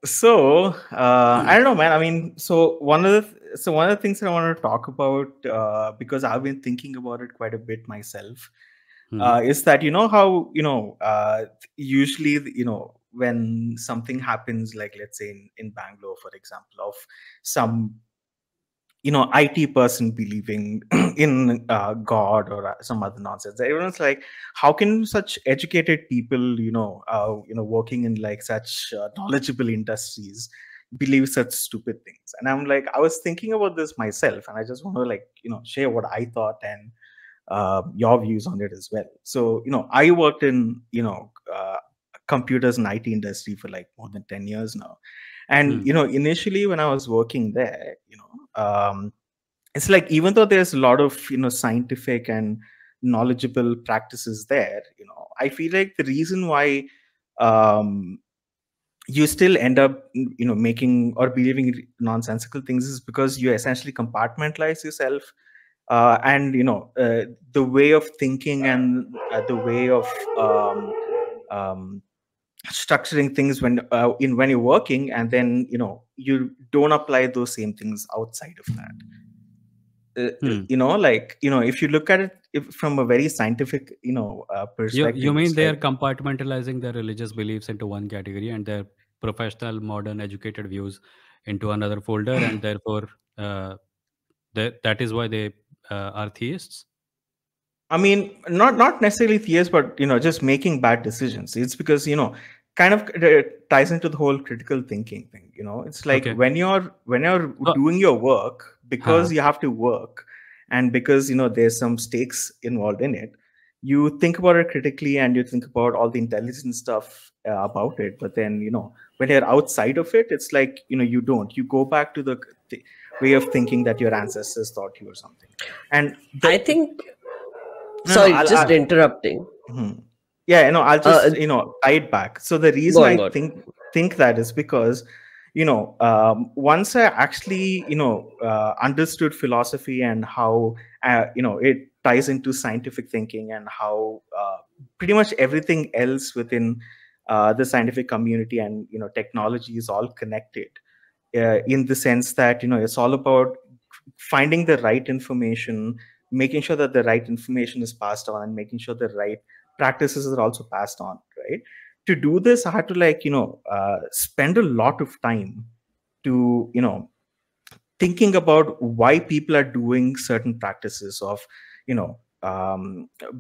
So I don't know, man. I mean, one of the things that I want to talk about, because I've been thinking about it quite a bit myself, Hmm. is that how usually when something happens, like let's say in Bangalore, for example, of some IT person believing in God or some other nonsense. Everyone's like, how can such educated people, working in like such knowledgeable industries, believe such stupid things? And I'm like, I was thinking about this myself, and I just want to like share what I thought and your views on it as well. So I worked in computers and IT industry for like more than 10 years now, and Hmm. initially when I was working there, it's like even though there's a lot of scientific and knowledgeable practices there, I feel like the reason why um, you still end up making or believing nonsensical things is because you essentially compartmentalize yourself, and the way of thinking and the way of um, um, structuring things when you're working, and then you don't apply those same things outside of that. Hmm. If you look at it from a very scientific You perspective, mean it's they are like, compartmentalizing their religious beliefs into one category and their professional, modern, educated views into another folder, and therefore uh, that is why they are theists? I mean, not necessarily theists, but just making bad decisions. It's because kind of ties into the whole critical thinking thing. It's like Okay. when you're So, doing your work because huh. you have to work, and because there's some stakes involved in it. You think about it critically, and you think about all the intelligent stuff about it. But then when you're outside of it, it's like you don't. You go back to the way of thinking that your ancestors taught you or something. And I the think, no, no, sorry, just interrupting. Mhm. Yeah, I'll Uh, just tie it back. So the reason Go I on, go on. think that is because once I actually understood philosophy and how it ties into scientific thinking, and how pretty much everything else within the scientific community and technology is all connected, in the sense that it's all about finding the right information, making sure that the right information is passed on, and making sure the right practices are also passed on, right? To do this, I had to like spend a lot of time to thinking about why people are doing certain practices of you know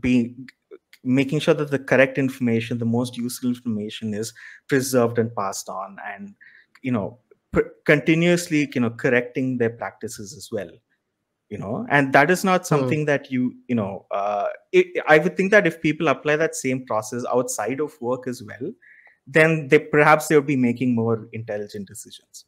being making sure that the correct information, the most useful information, is preserved and passed on, and you know continuously correcting their practices as well. And that is not Hmm. something that I would think that if people apply that same process outside of work as well, then they would be making more intelligent decisions.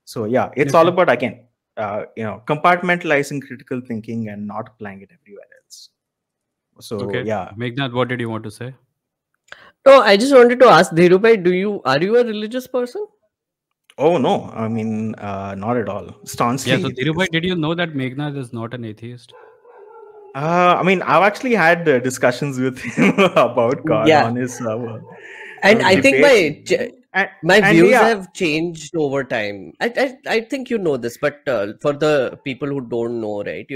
So yeah, it's all Okay. about, again, compartmentalizing critical thinking and not applying it everywhere else. So Okay. yeah. Meghnad, what did you want to say? No, I just wanted to ask Dhirubhai, are you a religious person? Oh no, I mean, not at all. Yeah, Staunchly so Dhirubhai, atheist. did you know that Meghnad is not an atheist? I mean, I've actually had discussions with him about God Yeah, on his and I think debates, and, my and views yeah. have changed over time. I think you know this, but for the people who don't know, right?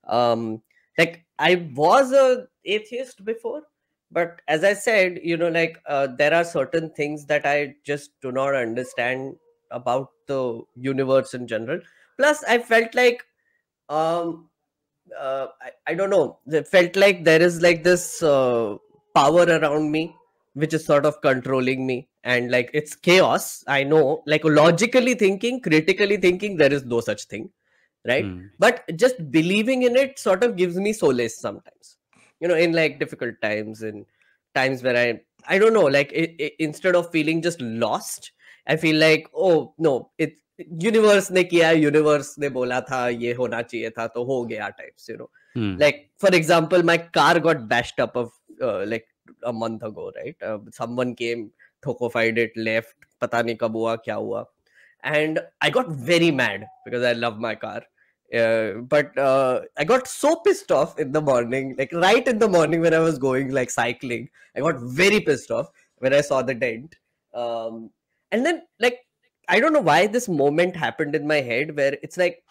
Um, like I was a atheist before, but as I said, there are certain things that I just do not understand about the universe in general. Plus, I felt like um I don't know. It felt like there is like this power around me, which is sort of controlling me, and like it's chaos. I know, like logically thinking, critically thinking, there is no such thing, right? Hmm. But just believing in it sort of gives me solace sometimes. In like difficult times, and times where I don't know, like instead of feeling just lost, I feel like, oh no, it universe ने किया, universe ने बोला था ये होना चाहिए था तो हो गया types. Hmm. Like for example, my car got bashed up of like a month ago, right? Someone came, ठोकोफाइड it, left, पता नहीं कब हुआ क्या हुआ, and I got very mad because I love my car. But I got so pissed off in the morning, like right in the morning when I was going like cycling. I got very pissed off when I saw the dent. And then like I don't know why this moment happened in my head where it's like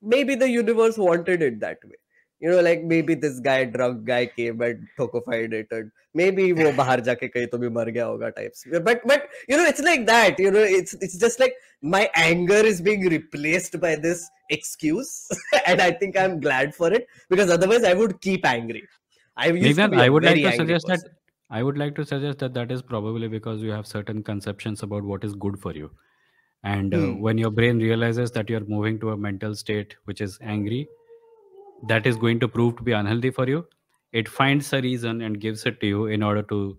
maybe the universe wanted it that way. You know, like maybe this guy, drunk guy, came and tokified it, and maybe wo bahar jaake kahin to bhi mar gaya hoga types. But you know, it's like that. You know, it's just like my anger is being replaced by this excuse, and I think I'm glad for it, because otherwise I would keep angry. I used to Meghnad, be a very angry person. I would like to suggest that that is probably because you have certain conceptions about what is good for you. And when your brain realizes that you're moving to a mental state which is angry, that is going to prove to be unhealthy for you, it finds a reason and gives it to you in order to,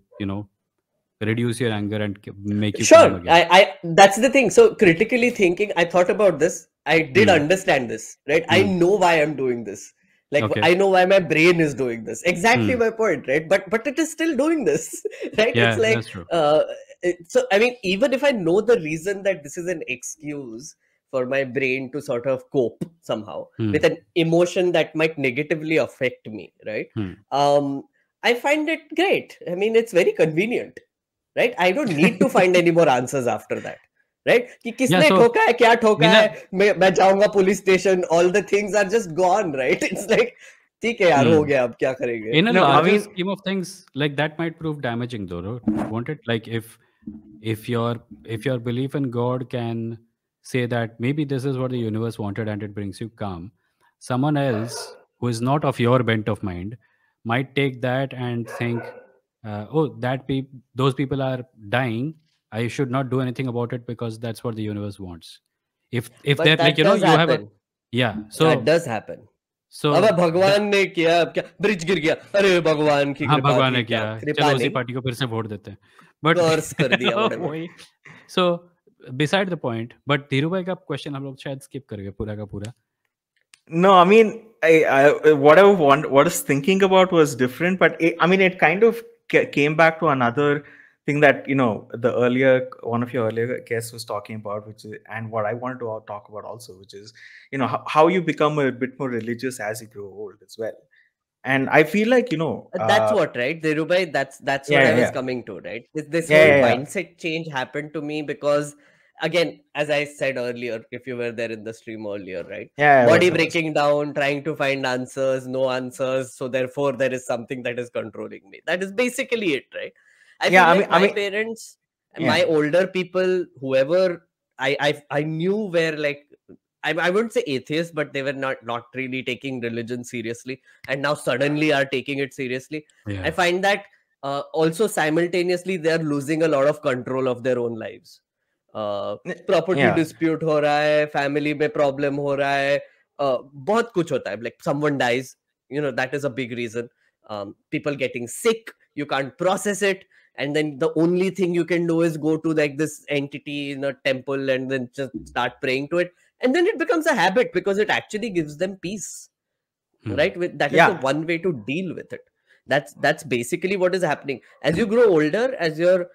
reduce your anger and make you calm Sure, again. I that's the thing. So critically thinking, I thought about this. I did Hmm. understand this, right? I Hmm. know why I'm doing this. Like Okay. I know why my brain is doing this. Exactly Hmm. my point, right? But it is still doing this, right? It's Yeah, like that's true. so I mean, even if I know the reason that this is an excuse for my brain to sort of cope somehow with Hmm. an emotion that might negatively affect me, right? Hmm. Um, I find it great. I mean, it's very convenient, right? I don't need to find any more answers after that, right? कि Yeah, किसने so ठोका है, क्या ठोका है, Meghnad, मैं जाऊंगा police station, all the things are just gone, right? It's like ठीक है यार, हो hmm. गया, अब क्या करेंगे? in a No, I larger mean, scheme of things, like that might prove damaging though, won't it? Like if your belief in God can say that maybe this is what the universe wanted and it brings you calm, someone else who is not of your bent of mind might take that and think, oh, those people are dying, I should not do anything about it because that's what the universe wants. If But they're like, that does you have a, happen. yeah, That does happen. अबे so भगवान ने किया, अब क्या bridge गिर गया, अरे भगवान की हाँ, कृपा भगवान थी, ने क्या किया, कृपा चलो उसी नहीं, पार्टी को फिर से वोट देते हैं। बट कर्स कर दिया, whatever. वही, so beside the point, but Dhiru भाई का क्वेश्चन हम लोग शायद स्किप कर गए पूरा का पूरा। no, I mean, what what I was thinking about was different, but I mean, it kind of came back to another thing that the earlier one of your earlier guests was talking about, which is, and what I wanted to talk about also, which is how you become a bit more religious as you grow old as well. And I feel like That's what, right, Dhirubhai? That's what yeah, I yeah, was yeah, coming to, right? This yeah, whole yeah, yeah, mindset change happened to me because, again, as I said earlier, if you were there in the stream earlier, right? yeah, Body I was. breaking down, trying to find answers, no answers. So therefore, there is something that is controlling me. That is basically it, right? I Yeah, feel I like mean, I my mean, parents, yeah. my older people, whoever I knew were like, I wouldn't say atheists, but they were not really taking religion seriously, and now suddenly are taking it seriously. I Yeah. find that also simultaneously they are losing a lot of control of their own lives. Property Yeah. dispute हो रहा है, family में problem हो रहा है, बहुत कुछ होता है. Like someone dies, that is a big reason. People getting sick, you can't process it, and then the only thing you can do is go to like this entity in a temple and then just start praying to it, and then it becomes a habit because it actually gives them peace, Hmm. right? That is the Yeah. one way to deal with it. That's basically what is happening as you grow older, as your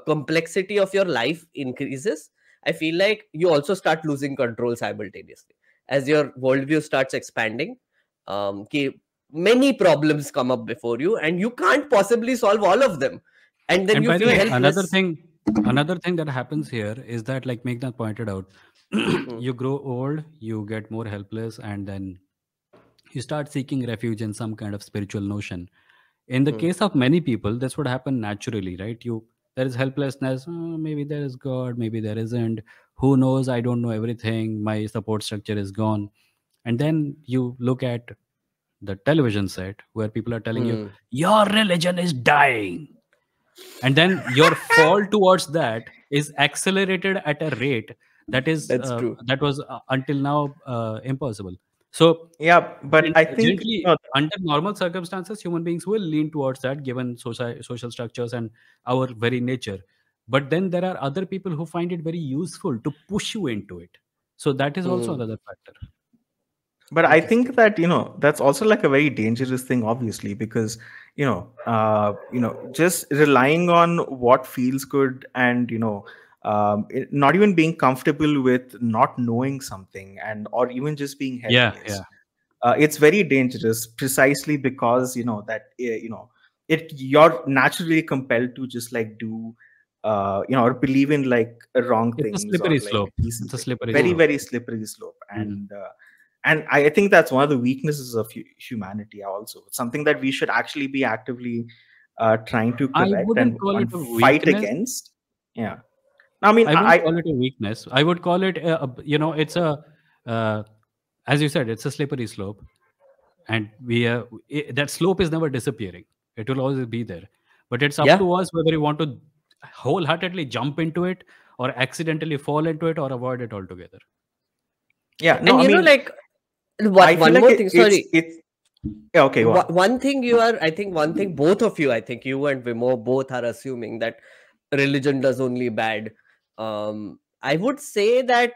complexity of your life increases. I feel like you also start losing control simultaneously as your worldview starts expanding. Many problems come up before you and you can't possibly solve all of them, and then And you by the feel way, helpless. another thing that happens here is that, like Meghnad pointed out, Hmm, you grow old, you get more helpless, and then you start seeking refuge in some kind of spiritual notion. In the hmm, case of many people, that's what happened naturally, right? There is helplessness. "Oh, maybe there is God, maybe there isn't. Who knows? I don't know everything. My support structure is gone." And then you look at the television set where people are telling you hmm. your religion is dying, and then your fall towards that is accelerated at a rate That's true. that was until now impossible. So Yeah, but I think generally, under normal circumstances, human beings will lean towards that given social structures and our very nature. But then there are other people who find it very useful to push you into it. So that is also Hmm. another factor. but I think Interesting. that that's also like a very dangerous thing, obviously, because just relying on what feels good, and not even being comfortable with not knowing something, and or even just being Yeah, helpless. yeah. It's very dangerous, precisely because that it you're naturally compelled to just like do or believe in like wrong It's a things or slippery like slope. deceive. It's a slippery Very, slope. very slippery slope. Mm. And I think that's one of the weaknesses of humanity also. It's something that we should actually be actively trying to I correct wouldn't call it and a fight weakness. against. Yeah. I mean, I wouldn't call it a weakness. I would call it, it's uh, as you said, it's a slippery slope, and that slope is never disappearing. It will always be there, but it's up Yeah. to us whether you want to wholeheartedly jump into it or accidentally fall into it or avoid it altogether. yeah, no, And I mean, like I feel one like more thing. Sorry. it's yeah, okay, go on. One thing you are, I think one thing both of you, I think you and Vimoh both are assuming that religion does only bad. I would say that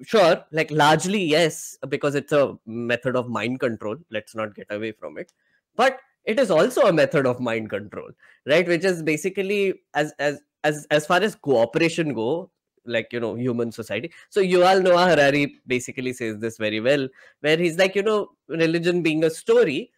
sure, like largely yes, because it's a method of mind control. Let's not get away from it. But it is also a method of mind control, right? Which is basically as far as cooperation go, like human society. So Yuval Noah Harari basically says this very well, where he's like, religion being a story,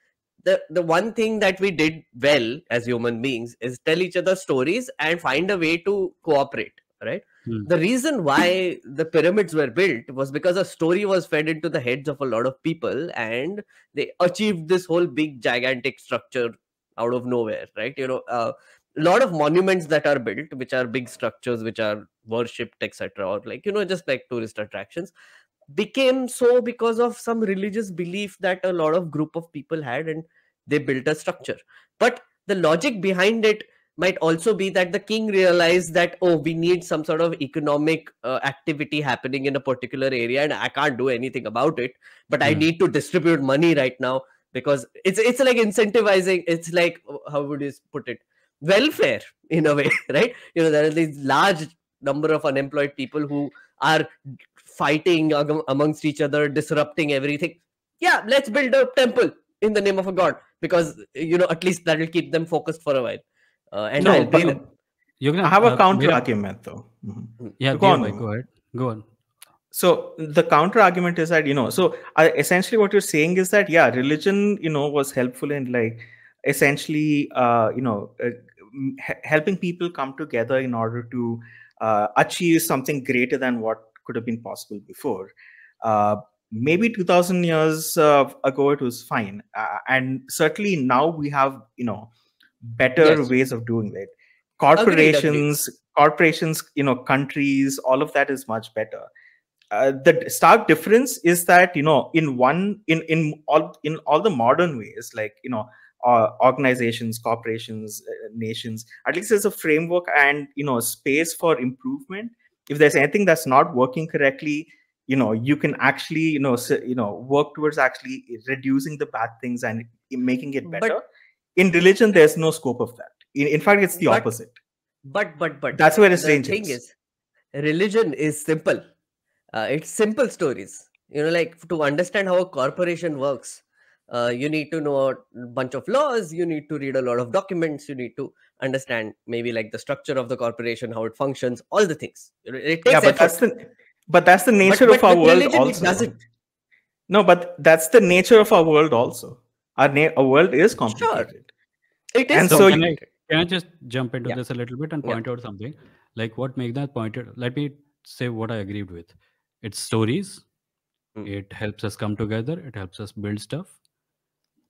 the one thing that we did well as human beings is tell each other stories and find a way to cooperate, right? The reason why the pyramids were built was because a story was fed into the heads of a lot of people, and they achieved this whole big gigantic structure out of nowhere, right? A lot of monuments that are built, which are big structures which are worshipped, etc., or like just like tourist attractions, became so because of some religious belief that a lot of group of people had, and they built a structure. But the logic behind it might also be that the king realized that, oh, we need some sort of economic activity happening in a particular area, and I can't do anything about it, but I need to distribute money right now, because it's like incentivizing. It's like, how would you put it, welfare in a way, right? There are these large number of unemployed people who are fighting amongst each other, disrupting everything. Yeah, let's build a temple in the name of a god, because at least that will keep them focused for a while, and No, I'll pay them. I have a counter argument though. Yeah, go on. Go ahead. Go on. So the counter argument is that essentially what you're saying is that religion was helpful in like essentially helping people come together in order to achieve something greater than what could have been possible before. Maybe 2000 years ago it was fine, and certainly now we have better ways of doing it. Corporations, countries, all of that is much better. The stark difference is that in all the modern ways, like organizations, corporations, nations, at least there's a framework and space for improvement. If there's anything that's not working correctly, you can actually work towards actually reducing the bad things and making it better. In religion, there's no scope of that. In fact, it's the opposite. But that's where it's dangerous. The thing is, religion is simple. It's simple stories. Like to understand how a corporation works, you need to know a bunch of laws, you need to read a lot of documents, you need to understand maybe like the structure of the corporation, how it functions, all the things. It takes effort. But that's the nature of our world also. It doesn't. No, but that's the nature of our world also. Our world is complicated. Sure. It is. And so can I just jump into this a little bit and point out something? Like what Meghnad pointed, let me say what I agreed with. It's stories. It helps us come together. It helps us build stuff.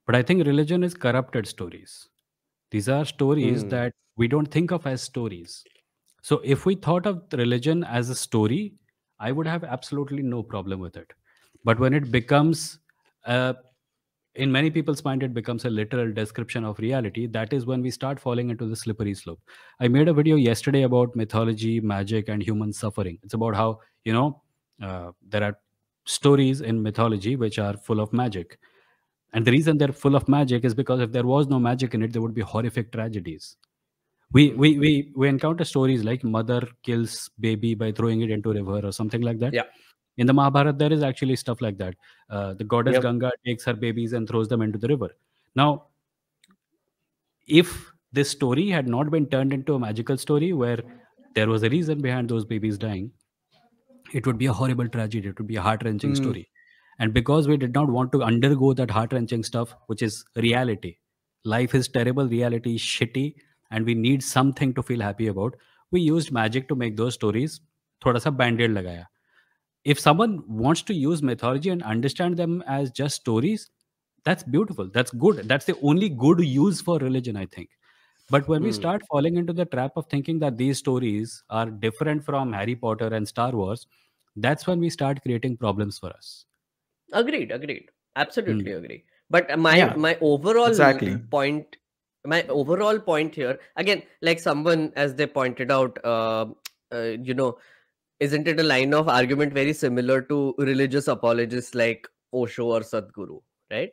But I think religion is corrupted stories. These are stories that we don't think of as stories. So if we thought of religion as a story, I would have absolutely no problem with it. But when it becomes, in many people's mind, it becomes a literal description of reality, that is when we start falling into the slippery slope. I made a video yesterday about mythology, magic, and human suffering. It's about how, there are stories in mythology which are full of magic. And the reason they're full of magic is because if there was no magic in it, there would be horrific tragedies. We encounter stories like mother kills baby by throwing it into a river or something like that. Yeah. Mm-hmm. In the Mahabharata, there is actually stuff like that. The goddess Ganga takes her babies and throws them into the river. Now, if this story had not been turned into a magical story where there was a reason behind those babies dying, it would be a horrible tragedy. It would be a heart-wrenching story. And because we did not want to undergo that heart-wrenching stuff, which is reality, life is terrible, reality is shitty, and we need something to feel happy about, we used magic to make those stories थोड़ा सा band-aid लगाया. If someone wants to use mythology and understand them as just stories, that's beautiful. That's good. That's the only good use for religion, I think. But when we start falling into the trap of thinking that these stories are different from Harry Potter and Star Wars, that's when we start creating problems for us. Agreed. Absolutely Mm. agree. But my Yeah, overall exactly. point, here again, like someone, as they pointed out, you know, isn't it a line of argument very similar to religious apologists like Osho or Sadhguru, right?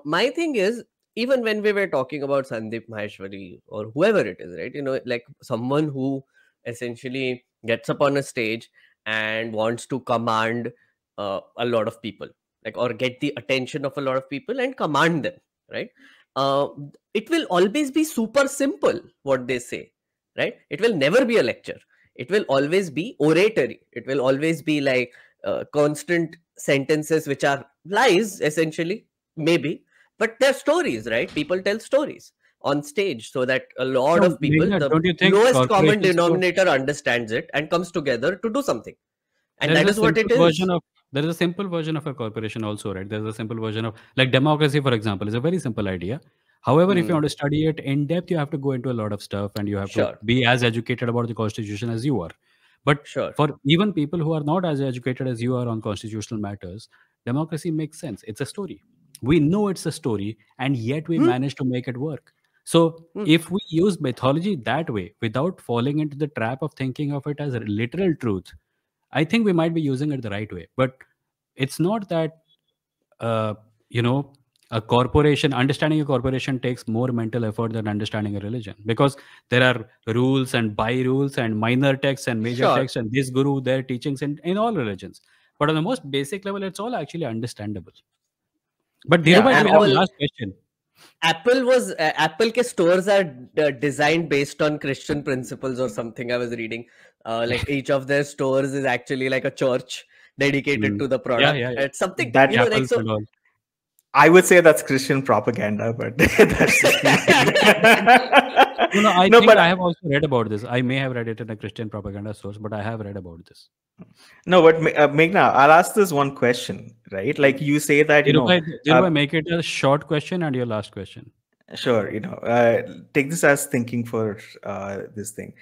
My thing is, even when we were talking about Sandeep Maheshwari or whoever it is, right? Like someone who essentially gets up on a stage and wants to command a lot of people, like, or get the attention of a lot of people and command them, right? Uh, it will always be super simple what they say, right? It will never be a lecture. It will always be oratory. It will always be like constant sentences which are lies, essentially, maybe, but they're stories, right? People tell stories on stage so that a lot No, of people, Meghna, the don't you think lowest common corporations could denominator, understands it and comes together to do something, and there is that a is what simple it version is. of there is a simple version of a corporation also, right? There's a simple version of, like, democracy, for example, is a very simple idea. However, if you Hmm. want to study it in depth, you have to go into a lot of stuff and you have to Sure. be as educated about the constitution as you are. But Sure. for even people who are not as educated as you are on constitutional matters, democracy makes sense. It's a story. We know it's a story, and yet we Hmm? manage to make it work. So Hmm. if we use mythology that way without falling into the trap of thinking of it as a literal truth, I think we might be using it the right way. But it's not that, uh, you know, a corporation, understanding a corporation takes more mental effort than understanding a religion, because there are rules and by rules and minor texts and major Sure. texts and this guru, their teachings in all religions. But on the most basic level, it's all actually understandable. But Yeah. Dhirubhai, do we have a Yeah. last question? Apple ke stores are designed based on Christian principles or something. I was reading, like each of their stores is actually like a church dedicated Mm. to the Yeah, product. yeah, yeah. It's something, That like Apples so. and all. I would say that's Christian propaganda, but that's just me. No, I No, think but I have also read about this. I may have read it in a Christian propaganda source, but I have read about this. no, but Meghna, I'll ask this one question, right? Like you say that, Dhirubhai, make it a short question and your last question. sure, take this as thinking for this thing.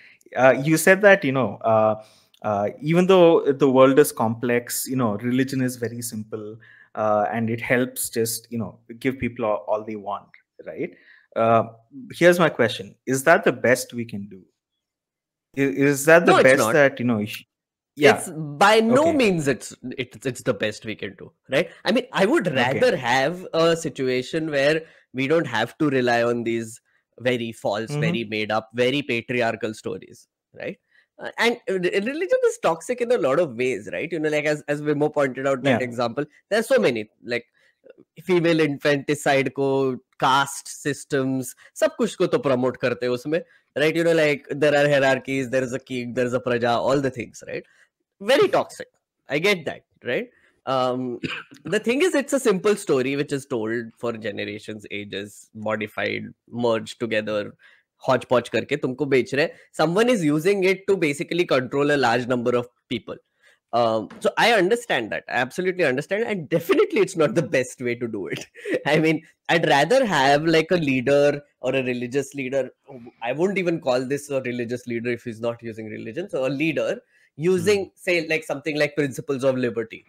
You said that, even though the world is complex, religion is very simple, and it helps just, give people all they want, right? Uh, Here's my question. Is that the best we can do? Is that the No, it's best not. that, yeah, It's by no okay, means it's the best we can do, right? I mean, I would okay. rather have a situation where we don't have to rely on these very false, Mm-hmm. very made up, very patriarchal stories, right? And religion is toxic in a lot of ways, right? Like as Vimoh pointed out that Yeah. example, there's so many, like female infanticide को caste systems सब कुछ को तो promote करते हैं उसमें, right? Like there are hierarchies, there is a king, there is a प्रजा, all the things, right? Very toxic. I get that, right? um the thing is, it's a simple story which is told for generations, ages, modified, merged together, hodgepodge करके तुमको बेच रहे हैं. Someone is using it to basically control a large number of people. So I understand that. I absolutely understand, and definitely it's not the best way to do it. I mean, I'd rather have like a leader or a religious leader. I wouldn't even call this a religious leader if he's not using religion. So a leader using, say, like something like principles of liberty,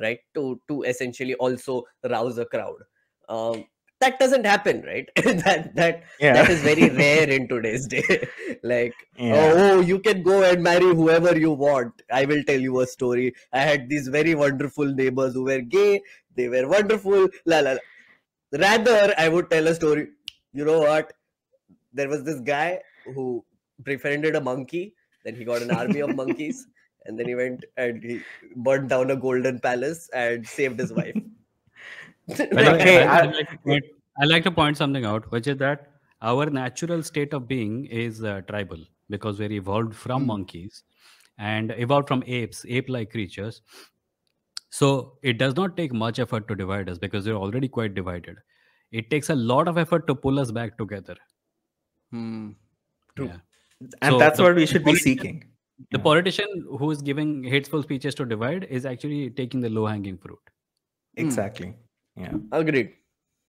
right, to essentially also rouse a crowd. um, that doesn't happen, right? That Yeah. is very rare in today's day. Like, Yeah. oh, you can go and marry whoever you want. I will tell you a story. I had these very wonderful neighbors who were gay. They were wonderful, la la la. Rather, I would tell a story. You know what? There was this guy who befriended a monkey. Then he got an army of monkeys, and then he went and he burned down a golden palace and saved his wife. By the Like, way, Hey, I like to point something out, which is that our natural state of being is tribal, because we're evolved from monkeys and evolved from apes, ape-like creatures. So it does not take much effort to divide us because we're already quite divided. It takes a lot of effort to pull us back together. true. Yeah. And So that's the what we should be politician, seeking. the Yeah. politician who is giving hateful speeches to divide is actually taking the low hanging fruit. Exactly. Yeah. Agreed.